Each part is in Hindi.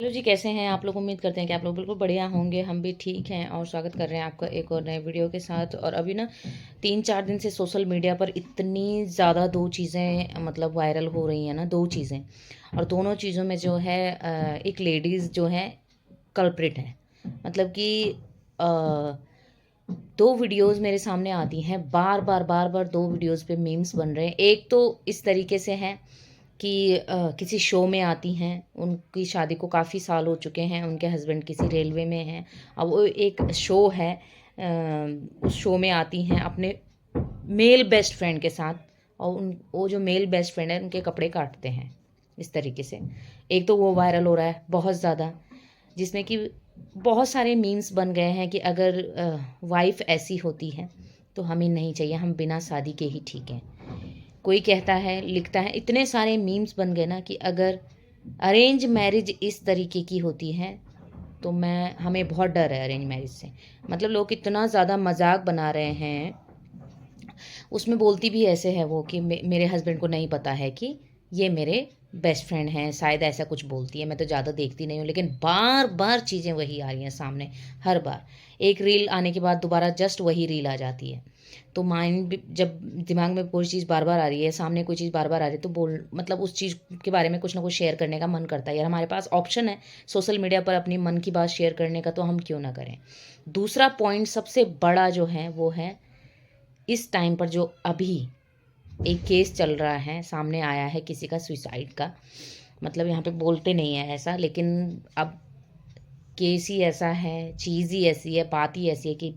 हेलो जी, कैसे हैं आप लोग? उम्मीद करते हैं कि आप लोग बिल्कुल बढ़िया होंगे। हम भी ठीक हैं और स्वागत कर रहे हैं आपका एक और नए वीडियो के साथ। और अभी ना 3-4 दिन से सोशल मीडिया पर इतनी ज़्यादा दो चीज़ें मतलब वायरल हो रही हैं ना, दो चीज़ें। और दोनों चीज़ों में जो है एक लेडीज़ जो है कल्प्रिट है। मतलब कि अ, दो वीडियोस मेरे सामने आती हैं, बार बार बार बार दो वीडियोस पे मीम्स बन रहे हैं। एक तो इस तरीके से है कि किसी शो में आती हैं, उनकी शादी को काफ़ी साल हो चुके हैं, उनके हस्बैंड किसी रेलवे में हैं। अब वो एक शो है, उस शो में आती हैं अपने मेल बेस्ट फ्रेंड के साथ। और उन वो जो मेल बेस्ट फ्रेंड है उनके कपड़े काटते हैं इस तरीके से। एक तो वो वायरल हो रहा है बहुत ज़्यादा, जिसमें कि बहुत सारे मीम्स बन गए हैं कि अगर वाइफ ऐसी होती है तो हमें नहीं चाहिए, हम बिना शादी के ही ठीक हैं। कोई कहता है, लिखता है, इतने सारे मीम्स बन गए ना कि अगर अरेंज मैरिज इस तरीके की होती है तो हमें बहुत डर है अरेंज मैरिज से। मतलब लोग इतना ज़्यादा मजाक बना रहे हैं। उसमें बोलती भी ऐसे है वो कि मेरे हस्बैंड को नहीं पता है कि ये मेरे बेस्ट फ्रेंड हैं, शायद ऐसा कुछ बोलती है। मैं तो ज़्यादा देखती नहीं हूँ, लेकिन बार बार चीज़ें वही आ रही हैं सामने। हर बार एक रील आने के बाद दोबारा जस्ट वही रील आ जाती है। तो माइंड जब दिमाग में कोई चीज़ बार बार आ रही है, सामने कोई चीज़ बार बार आ रही है, तो बोल मतलब उस चीज़ के बारे में कुछ ना कुछ शेयर करने का मन करता है। यार हमारे पास ऑप्शन है सोशल मीडिया पर अपनी मन की बात शेयर करने का, तो हम क्यों ना करें। दूसरा पॉइंट सबसे बड़ा जो है वो है, इस टाइम पर जो अभी एक केस चल रहा है, सामने आया है किसी का सुसाइड का। मतलब यहाँ पे बोलते नहीं है ऐसा, लेकिन अब केस ही ऐसा है, चीज़ ही ऐसी है, बात ही ऐसी है कि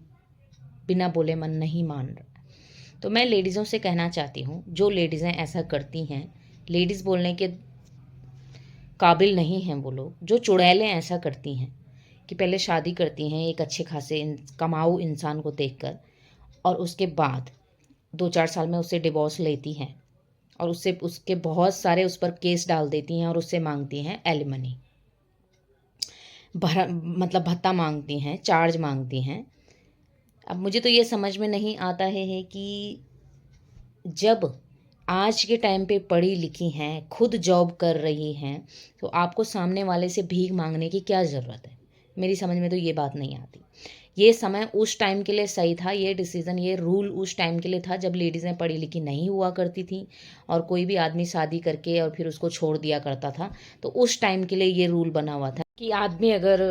बिना बोले मन नहीं मान रहा। तो मैं लेडीज़ों से कहना चाहती हूँ, जो लेडीज़ें ऐसा करती हैं, लेडीज़ बोलने के काबिल नहीं हैं वो लोग जो चुड़ैलें ऐसा करती हैं कि पहले शादी करती हैं एक अच्छे खासे कमाऊ इंसान को देखकर, और उसके बाद 2-4 साल में उससे डिवोर्स लेती हैं और उससे उसके बहुत सारे उस पर केस डाल देती हैं और उससे मांगती हैं एलिमनी, मतलब भत्ता मांगती हैं, चार्ज मांगती हैं। अब मुझे तो ये समझ में नहीं आता है कि जब आज के टाइम पे पढ़ी लिखी हैं, खुद जॉब कर रही हैं, तो आपको सामने वाले से भीख मांगने की क्या ज़रूरत है। मेरी समझ में तो ये बात नहीं आती। ये समय उस टाइम के लिए सही था, ये डिसीज़न, ये रूल उस टाइम के लिए था जब लेडीज़ें पढ़ी लिखी नहीं हुआ करती थी और कोई भी आदमी शादी करके और फिर उसको छोड़ दिया करता था। तो उस टाइम के लिए ये रूल बना हुआ था कि आदमी अगर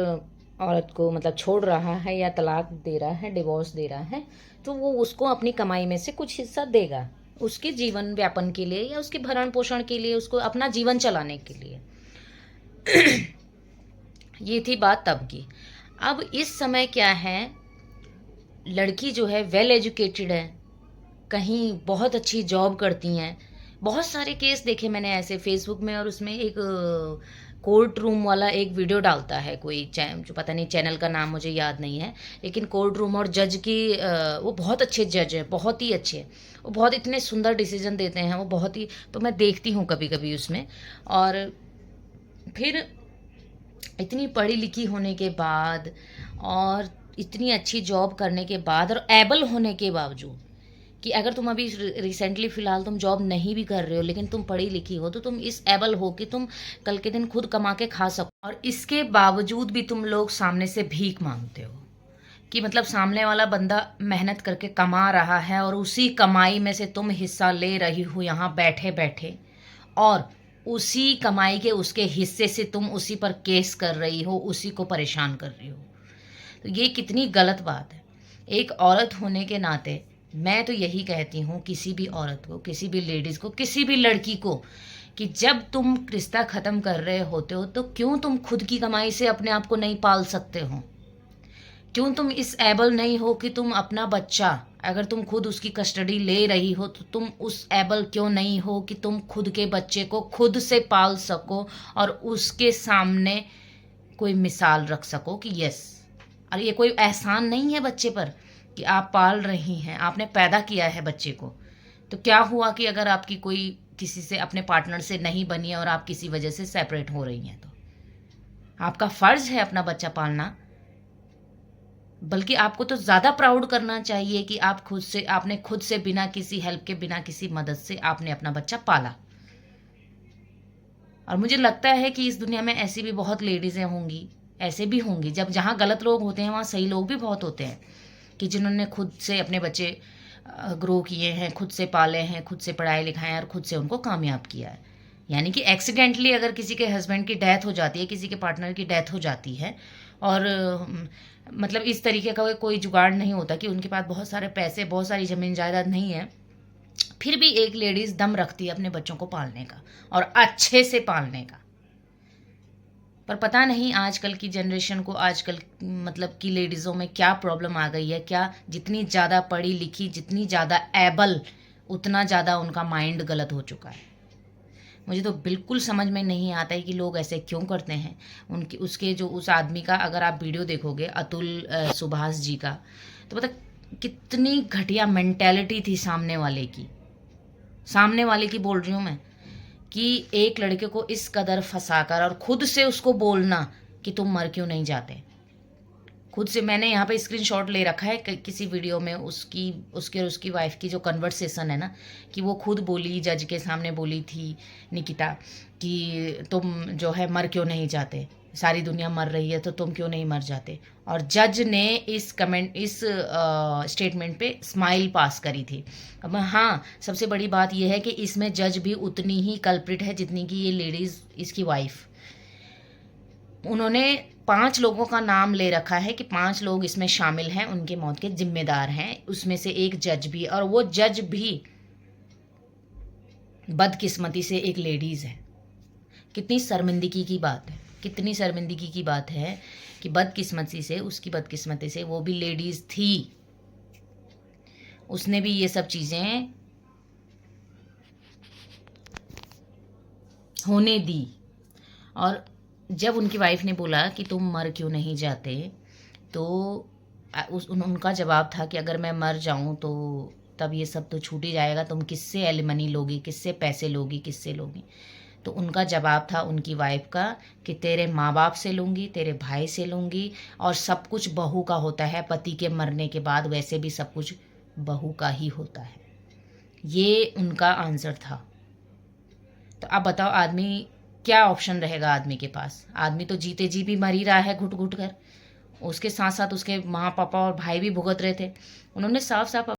औरत को मतलब छोड़ रहा है या तलाक दे रहा है, डिवोर्स दे रहा है, तो वो उसको अपनी कमाई में से कुछ हिस्सा देगा, उसके जीवन व्यापन के लिए या उसके भरण पोषण के लिए, उसको अपना जीवन चलाने के लिए। ये थी बात तब की। अब इस समय क्या है, लड़की जो है वेल एजुकेटेड है, कहीं बहुत अच्छी जॉब करती हैं। बहुत सारे केस देखे मैंने ऐसे फेसबुक में, और उसमें एक कोर्ट रूम वाला एक वीडियो डालता है कोई जो पता नहीं, चैनल का नाम मुझे याद नहीं है, लेकिन कोर्ट रूम और जज की वो बहुत अच्छे जज हैं, बहुत ही अच्छे। वो बहुत इतने सुंदर डिसीजन देते हैं, वो बहुत ही, तो मैं देखती हूँ कभी कभी उसमें। और फिर इतनी पढ़ी लिखी होने के बाद और इतनी अच्छी जॉब करने के बाद और एबल होने के बावजूद, कि अगर तुम अभी रिसेंटली फ़िलहाल तुम जॉब नहीं भी कर रहे हो लेकिन तुम पढ़ी लिखी हो, तो तुम इस एबल हो कि तुम कल के दिन खुद कमा के खा सको, और इसके बावजूद भी तुम लोग सामने से भीख मांगते हो। कि मतलब सामने वाला बंदा मेहनत करके कमा रहा है और उसी कमाई में से तुम हिस्सा ले रही हो यहाँ बैठे बैठे, और उसी कमाई के उसके हिस्से से तुम उसी पर केस कर रही हो, उसी को परेशान कर रही हो। तो ये कितनी गलत बात है। एक औरत होने के नाते मैं तो यही कहती हूँ किसी भी औरत को, किसी भी लेडीज़ को, किसी भी लड़की को, कि जब तुम रिश्ता ख़त्म कर रहे होते हो तो क्यों तुम खुद की कमाई से अपने आप को नहीं पाल सकते हो। क्यों तुम इस एबल नहीं हो कि तुम अपना बच्चा, अगर तुम खुद उसकी कस्टडी ले रही हो, तो तुम उस एबल क्यों नहीं हो कि तुम खुद के बच्चे को खुद से पाल सको और उसके सामने कोई मिसाल रख सको कि यस। और ये कोई एहसान नहीं है बच्चे पर कि आप पाल रही हैं, आपने पैदा किया है बच्चे को। तो क्या हुआ कि अगर आपकी कोई किसी से, अपने पार्टनर से नहीं बनी है और आप किसी वजह से सेपरेट हो रही हैं, तो आपका फ़र्ज़ है अपना बच्चा पालना। बल्कि आपको तो ज़्यादा प्राउड करना चाहिए कि आप खुद से, आपने खुद से बिना किसी हेल्प के, बिना किसी मदद से आपने अपना बच्चा पाला। और मुझे लगता है कि इस दुनिया में ऐसी भी बहुत लेडीज़ें होंगी, ऐसे भी होंगी, जब जहाँ गलत लोग होते हैं वहाँ सही लोग भी बहुत होते हैं, कि जिन्होंने खुद से अपने बच्चे ग्रो किए हैं, खुद से पाले हैं, खुद से पढ़ाई लिखाएं और खुद से उनको कामयाब किया है। यानी कि एक्सीडेंटली अगर किसी के हस्बैंड की डेथ हो जाती है, किसी के पार्टनर की डेथ हो जाती है, और मतलब इस तरीके का कोई जुगाड़ नहीं होता कि उनके पास बहुत सारे पैसे, बहुत सारी ज़मीन जायदाद नहीं है, फिर भी एक लेडीज़ दम रखती है अपने बच्चों को पालने का और अच्छे से पालने का। पर पता नहीं आजकल की जनरेशन को, आजकल मतलब की लेडीज़ों में क्या प्रॉब्लम आ गई है, क्या जितनी ज़्यादा पढ़ी लिखी, जितनी ज़्यादा एबल, उतना ज़्यादा उनका माइंड गलत हो चुका है। मुझे तो बिल्कुल समझ में नहीं आता है कि लोग ऐसे क्यों करते हैं। उनकी उसके जो उस आदमी का अगर आप वीडियो देखोगे, अतुल सुभाष जी का, तो पता कितनी घटिया मेंटेलिटी थी सामने वाले की। सामने वाले की बोल रही हूँ मैं, कि एक लड़के को इस कदर फंसाकर और खुद से उसको बोलना कि तुम मर क्यों नहीं जाते। खुद से मैंने यहाँ पे स्क्रीनशॉट ले रखा है किसी वीडियो में, उसकी और उसकी वाइफ की जो कन्वर्सेशन है ना, कि वो खुद बोली, जज के सामने बोली थी निकिता, कि तुम जो है मर क्यों नहीं जाते, सारी दुनिया मर रही है तो तुम क्यों नहीं मर जाते। और जज ने इस स्टेटमेंट पे स्माइल पास करी थी। अब हाँ, सबसे बड़ी बात यह है कि इसमें जज भी उतनी ही कल्प्रिट है जितनी कि ये लेडीज़, इसकी वाइफ। उन्होंने 5 लोगों का नाम ले रखा है कि 5 लोग इसमें शामिल हैं, उनके मौत के जिम्मेदार हैं, उसमें से एक जज भी, और वो जज भी बदकिस्मती से एक लेडीज़ है। कितनी शर्मिंदगी की बात है, कितनी शर्मिंदगी की बात है कि बदकिस्मती से, उसकी बदकिस्मती से, वो भी लेडीज़ थी, उसने भी ये सब चीज़ें होने दी। और जब उनकी वाइफ ने बोला कि तुम मर क्यों नहीं जाते, तो उनका जवाब था कि अगर मैं मर जाऊं तो तब ये सब तो छूट ही जाएगा, तुम किससे एलिमनी लोगी, किससे पैसे लोगी, किससे लोगी। तो उनका जवाब था उनकी वाइफ का कि तेरे माँ बाप से लूँगी, तेरे भाई से लूँगी, और सब कुछ बहू का होता है, पति के मरने के बाद वैसे भी सब कुछ बहू का ही होता है। ये उनका आंसर था। तो अब बताओ, आदमी क्या ऑप्शन रहेगा आदमी के पास। आदमी तो जीते जी भी मर ही रहा है घुट घुट कर, उसके साथ साथ उसके माँ पापा और भाई भी भुगत रहे थे। उन्होंने साफ साफ